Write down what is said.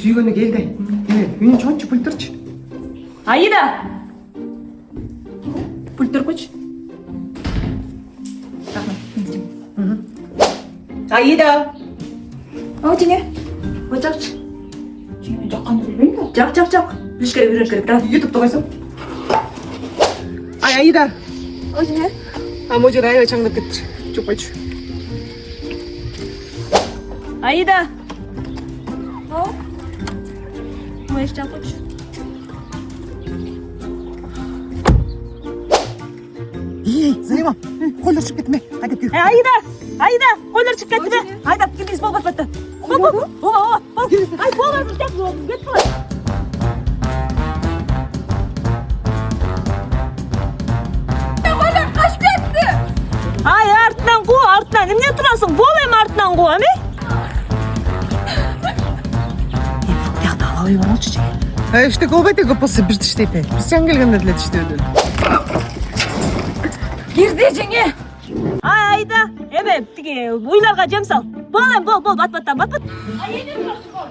сүйгөнө гэлдэ. Миний чонч бүлдэрч. Аида. Бүлдэргүч. Аида. Жине. Очооч. Жине жоохон үлбэн. Жав. Биш керек. Да YouTube дугаарсан. Аида. Жине. Може райва чангад гэж чупач. Аида. Можеш чакуч. Заема. Холорч гитмэ. Хадад гэр. Аида, хойлор чиккет бе. Аида, киргиз бол батта. Оо. Ай, болар чак бол. Гет бол. Хойлор каш кетти. Ай, артынан. Эмне турасың? Бол эми артынан куу, эми? Яқта алабай болчу. Işte kovbete kopası bir tişte pe. Biz çangelganda dile tişte ödül. Girdi жеңе. Айда, эме тиги уйларга жем сал. Бол, бат. Ай, эне турасың бол.